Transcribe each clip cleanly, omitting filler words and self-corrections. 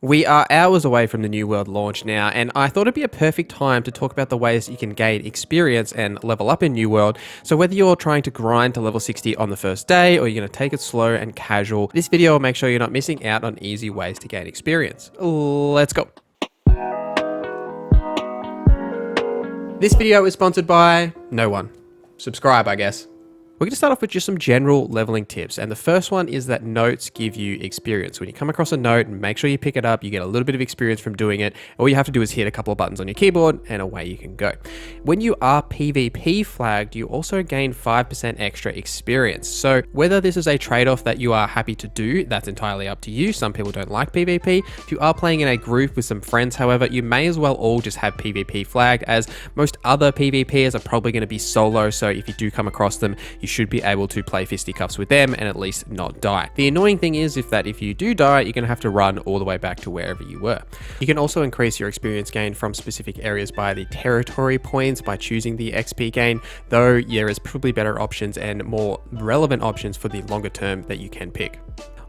We are hours away from the New World launch now, and I thought it'd be a perfect time to talk about the ways you can gain experience and level up in New World. So whether you're trying to grind to level 60 on the first day, or you're going to take it slow and casual, this video will make sure you're not missing out on easy ways to gain experience. Let's go. This video is sponsored by no one. Subscribe, I guess. We're going to start off with just some general leveling tips, and the first one is that notes give you experience. When you come across a note, make sure you pick it up, you get a little bit of experience from doing it. All you have to do is hit a couple of buttons on your keyboard and away you can go. When you are PvP flagged, you also gain 5% extra experience. So whether this is a trade-off that you are happy to do, that's entirely up to you. Some people don't like PvP. If you are playing in a group with some friends, however, you may as well all just have PvP flagged, as most other PvPers are probably going to be solo. So if you do come across them, you should be able to play fisticuffs with them and at least not die. The annoying thing is if you do die, you're going to have to run all the way back to wherever you were. You can also increase your experience gain from specific areas by the territory points by choosing the XP gain, though there is probably better options and more relevant options for the longer term that you can pick.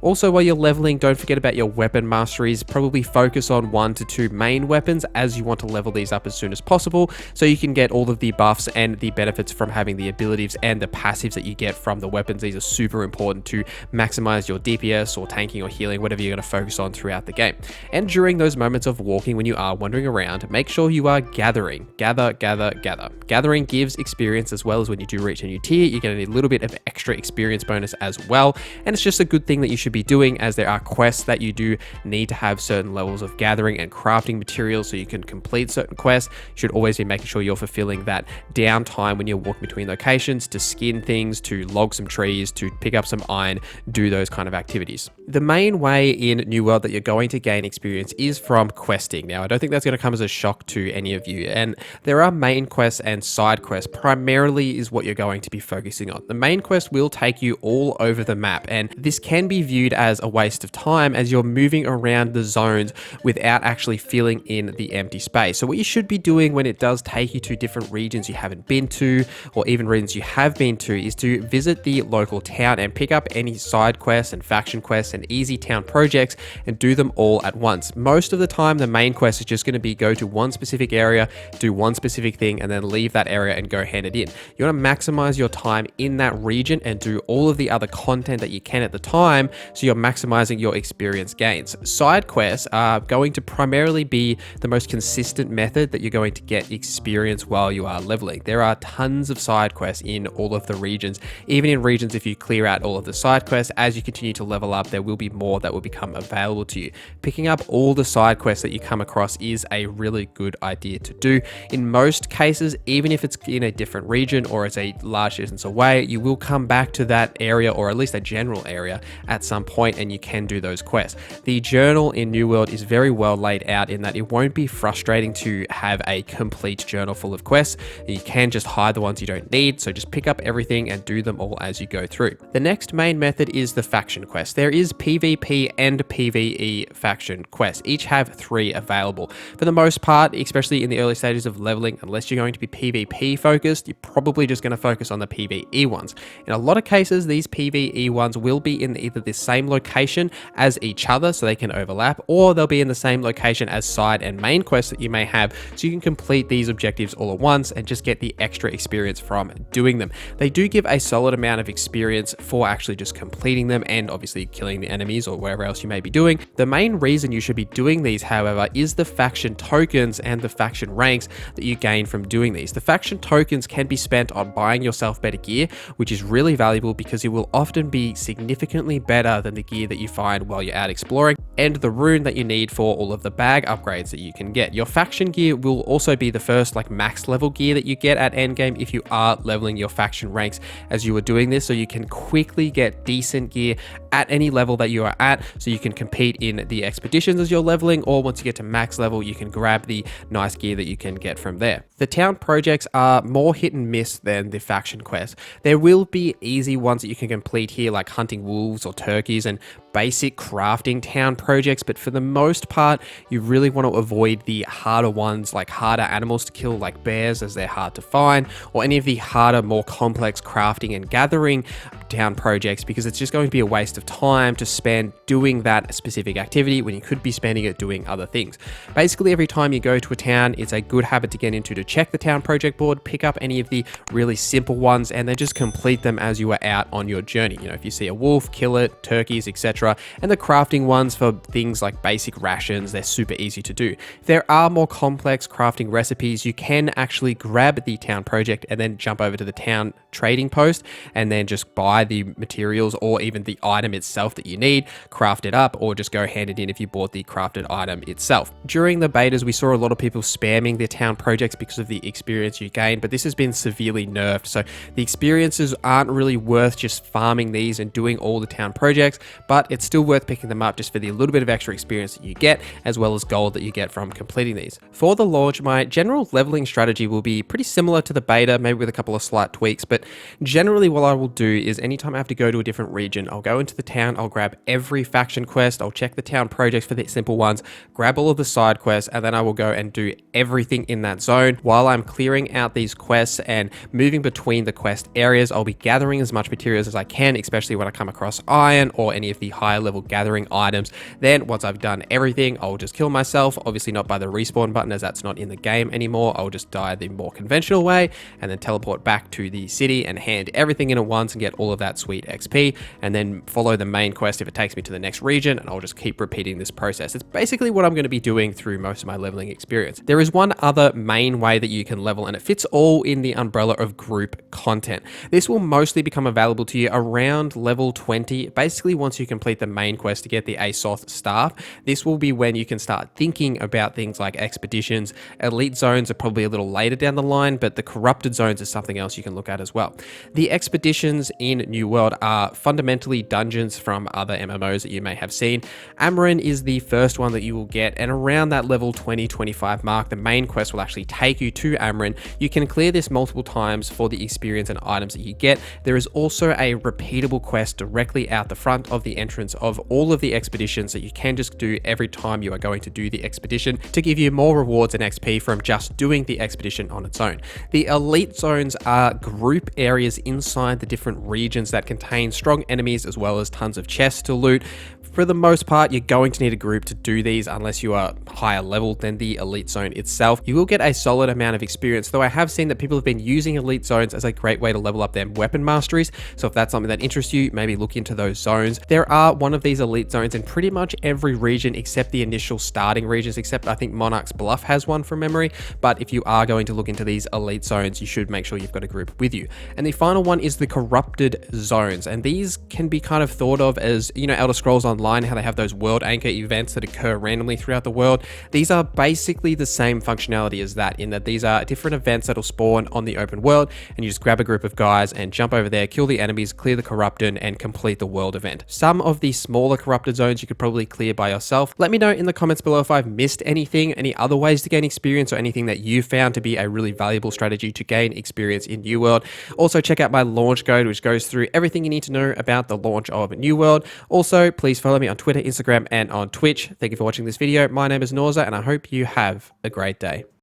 Also, while you're leveling, don't forget about your weapon masteries. Probably focus on 1 to 2 main weapons, as you want to level these up as soon as possible so you can get all of the buffs and the benefits from having the abilities and the passives that you get from the weapons. These are super important to maximize your DPS or tanking or healing, whatever you're going to focus on throughout the game. And during those moments of walking, when you are wandering around, make sure you are gathering. Gather. Gathering gives experience, as well as when you do reach a new tier, you get a little bit of extra experience bonus as well. And it's just a good thing that you should be doing, as there are quests that you do need to have certain levels of gathering and crafting materials so you can complete certain quests. You should always be making sure you're fulfilling that downtime when you're walking between locations to skin things, to log some trees, to pick up some iron, do those kind of activities. The main way in New World that you're going to gain experience is from questing. Now, I don't think that's going to come as a shock to any of you, and there are main quests and side quests primarily is what you're going to be focusing on. The main quest will take you all over the map, and this can be viewed as a waste of time, as you're moving around the zones without actually filling in the empty space. So what you should be doing when it does take you to different regions you haven't been to, or even regions you have been to, is to visit the local town and pick up any side quests and faction quests and easy town projects and do them all at once. Most of the time, the main quest is just going to be go to one specific area, do one specific thing, and then leave that area and go hand it in. You want to maximize your time in that region and do all of the other content that you can at the time, so you're maximizing your experience gains. Side quests are going to primarily be the most consistent method that you're going to get experience while you are leveling. There are tons of side quests in all of the regions. Even in regions, if you clear out all of the side quests, as you continue to level up, there will be more that will become available to you. Picking up all the side quests that you come across is a really good idea to do. In most cases, even if it's in a different region or it's a large distance away, you will come back to that area, or at least a general area, at some point, and you can do those quests. The journal in New World is very well laid out in that it won't be frustrating to have a complete journal full of quests. You can just hide the ones you don't need, so just pick up everything and do them all as you go through. The next main method is the faction quest. There is PvP and PvE faction quests. Each have 3 available. For the most part, especially in the early stages of leveling, unless you're going to be PvP focused, you're probably just going to focus on the PvE ones. In a lot of cases, these PvE ones will be in either the same location as each other, so they can overlap, or they'll be in the same location as side and main quests that you may have, so you can complete these objectives all at once and just get the extra experience from doing them. They do give a solid amount of experience for actually just completing them and obviously killing the enemies or wherever else you may be doing. The main reason you should be doing these, however, is the faction tokens and the faction ranks that you gain from doing these. The faction tokens can be spent on buying yourself better gear, which is really valuable because it will often be significantly better than the gear that you find while you're out exploring, and the rune that you need for all of the bag upgrades that you can get. Your faction gear will also be the first max level gear that you get at endgame if you are leveling your faction ranks as you are doing this, so you can quickly get decent gear at any level that you are at, so you can compete in the expeditions as you're leveling, or once you get to max level, you can grab the nice gear that you can get from there. The town projects are more hit and miss than the faction quests. There will be easy ones that you can complete here, like hunting wolves or turkeys, and basic crafting town projects, but for the most part, you really want to avoid the harder ones, like harder animals to kill, like bears, as they're hard to find, or any of the harder, more complex crafting and gathering town projects, because it's just going to be a waste of time to spend doing that specific activity when you could be spending it doing other things. Basically, every time you go to a town, it's a good habit to get into to check the town project board, pick up any of the really simple ones, and then just complete them as you are out on your journey. You know, if you see a wolf, kill it, turkeys, etc. And the crafting ones for things like basic rations, they're super easy to do. If there are more complex crafting recipes, you can actually grab the town project and then jump over to the town trading post and then just buy the materials or even the item itself that you need, craft it up, or just go hand it in if you bought the crafted item itself. During the betas, we saw a lot of people spamming their town projects because of the experience you gain, but this has been severely nerfed. So the experiences aren't really worth just farming these and doing all the town projects, but it's still worth picking them up just for the little bit of extra experience that you get, as well as gold that you get from completing these. For the launch, my general leveling strategy will be pretty similar to the beta, maybe with a couple of slight tweaks, but generally what I will do is anytime I have to go to a different region, I'll go into the town, I'll grab every faction quest, I'll check the town projects for the simple ones, grab all of the side quests, and then I will go and do everything in that zone. While I'm clearing out these quests and moving between the quest areas, I'll be gathering as much materials as I can, especially when I come across iron or any of the higher level gathering items. Then once I've done everything, I'll just kill myself, obviously not by the respawn button as that's not in the game anymore. I'll just die the more conventional way and then teleport back to the city and hand everything in at once and get all of that sweet XP, and then follow the main quest if it takes me to the next region, and I'll just keep repeating this process. It's basically what I'm going to be doing through most of my leveling experience. There is one other main way that you can level, and it fits all in the umbrella of group content. This will mostly become available to you around level 20. Basically, once you complete the main quest to get the ASOS staff, this will be when you can start thinking about things like expeditions. Elite zones are probably a little later down the line, but the corrupted zones is something else you can look at as well. The expeditions in New World are fundamentally dungeons from other MMOs that you may have seen. Amarin is the first one that you will get, and around that level 20-25 mark, the main quest will actually take you to Amarin. You can clear this multiple times for the experience and items that you get. There is also a repeatable quest directly out the front of the entrance of all of the expeditions that you can just do every time you are going to do the expedition to give you more rewards and XP from just doing the expedition on its own. The elite zones are group areas inside the different regions that contain strong enemies as well as tons of chests to loot. For the most part, you're going to need a group to do these unless you are higher level than the elite zone itself. You will get a solid amount of experience, though I have seen that people have been using elite zones as a great way to level up their weapon masteries. So if that's something that interests you, maybe look into those zones. There are one of these elite zones in pretty much every region except the initial starting regions, except I think Monarch's Bluff has one from memory. But if you are going to look into these elite zones, you should make sure you've got a group with you. And the final one is the corrupted zones. And these can be kind of thought of as, you know, Elder Scrolls Online, how they have those world anchor events that occur randomly throughout the world. These are basically the same functionality as that, in that these are different events that'll spawn on the open world, and you just grab a group of guys and jump over there, kill the enemies, clear the corrupted, and complete the world event. Some of the smaller corrupted zones you could probably clear by yourself. Let me know in the comments below if I've missed anything, any other ways to gain experience, or anything that you found to be a really valuable strategy to gain experience in New World. Also, check out my launch guide, which goes through everything you need to know about the launch of New World. Also, please follow me on Twitter, Instagram, and on Twitch. Thank you for watching this video. My name is NorZZa, and I hope you have a great day.